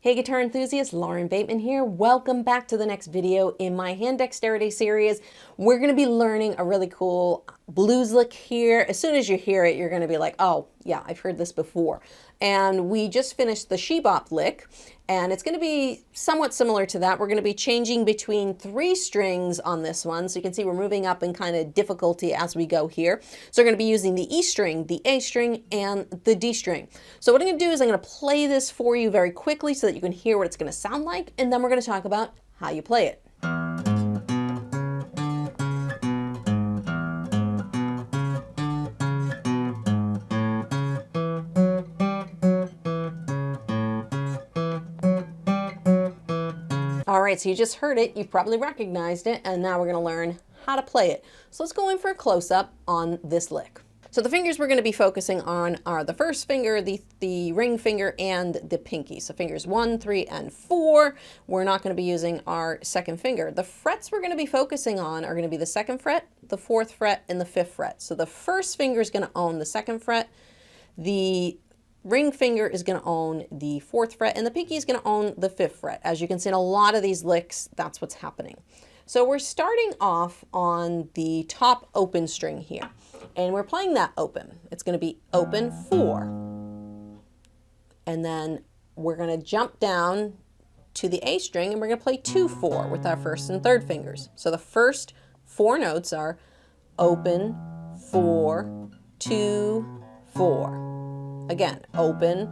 Hey guitar enthusiasts, Lauren Bateman here. Welcome back to the next video in my hand dexterity series. We're going to be learning a really cool blues lick here. As soon as you hear it, you're going to be like, oh yeah, I've heard this before. And we just finished the she-bop lick, and it's going to be somewhat similar to that. We're going to be changing between 3 strings on this one. So you can see we're moving up in kind of difficulty as we go here. So we're going to be using the E string, the A string, and the D string. So what I'm going to do is I'm going to play this for you very quickly so that you can hear what it's going to sound like, and then we're going to talk about how you play it. All right, so you just heard it, you probably recognized it, and now we're going to learn how to play it. So let's go in for a close-up on this lick. So the fingers we're going to be focusing on are the first finger, the ring finger, and the pinky. So fingers 1, 3, and 4. We're not going to be using our second finger. The frets we're going to be focusing on are going to be the 2nd fret, the 4th fret, and the 5th fret. So the first finger is going to own the 2nd fret, the ring finger is going to own the 4th fret, and the pinky is going to own the 5th fret. As you can see in a lot of these licks, that's what's happening. So we're starting off on the top open string here, and we're playing that open. It's going to be open 4. And then we're going to jump down to the A string, and we're going to play 2-4 with our 1st and 3rd fingers. So the first 4 notes are open, 4, 2, 4. Again, open,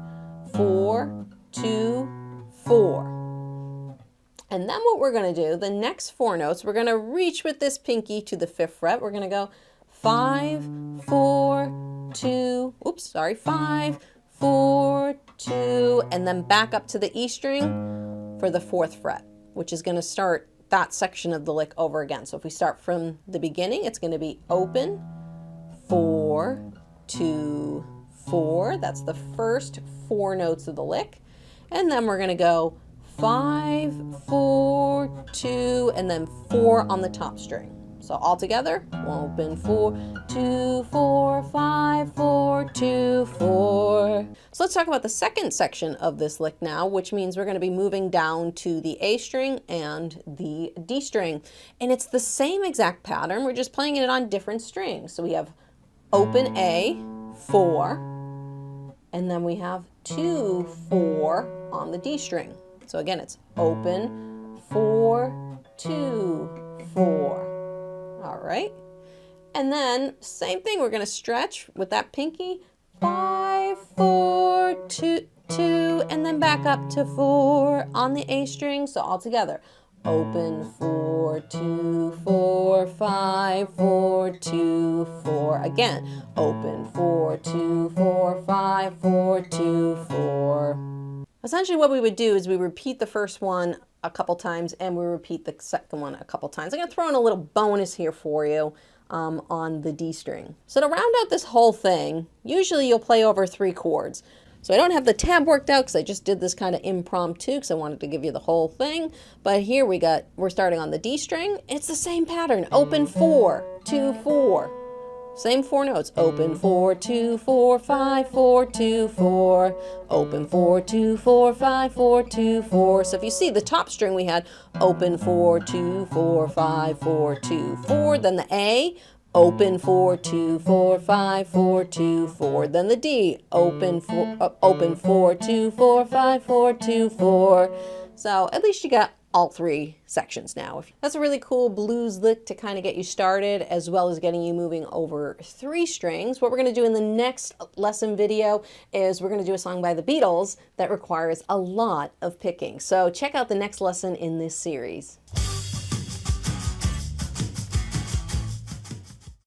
4, 2, 4. And then what we're going to do, the next 4 notes, we're going to reach with this pinky to the 5th fret. We're going to go 5, 4, 2, 5, 4, 2, and then back up to the E string for the 4th fret, which is going to start that section of the lick over again. So if we start from the beginning, it's going to be open, 4, 2, 4. That's the first 4 notes of the lick. And then we're going to go 5, 4, 2, and then 4 on the top string. So all together, open 4, 2, 4, 5, 4, 2, 4. So let's talk about the second section of this lick now, which means we're going to be moving down to the A string and the D string. And it's the same exact pattern. We're just playing it on different strings. So we have open A, 4, and then we have 2, 4 on the D string. So again, it's open, 4, 2, 4. All right. And then same thing, we're going to stretch with that pinky, 5, 4, 2, 2, and then back up to 4 on the A string. So all together, open, 4, 2, 4, 5, 4, 2, 4. Again, open, 4, 2, 4, 5, 4, 2, 4. Essentially what we would do is we repeat the first one a couple times and we repeat the second one a couple times. I'm going to throw in a little bonus here for you on the D string. So to round out this whole thing, usually you'll play over 3 chords. So I don't have the tab worked out because I just did this kind of impromptu because I wanted to give you the whole thing. But here we're starting on the D string. It's the same pattern. Open 4, 2, 4. Same 4 notes. Open 4, 2, 4, 5, 4, 2, 4. Open 4, 2, 4, 5, 4, 2, 4. So if you see the top string we had open 4, 2, 4, 5, 4, 2, 4. Then the A. Open 4, 2, 4, 5, 4, 2, 4. Then the D, open 4, 2, 4, 5, 4, 2, 4. So at least you got all 3 sections now. That's a really cool blues lick to kind of get you started, as well as getting you moving over 3 strings. What we're going to do in the next lesson video is we're going to do a song by the Beatles that requires a lot of picking. So check out the next lesson in this series.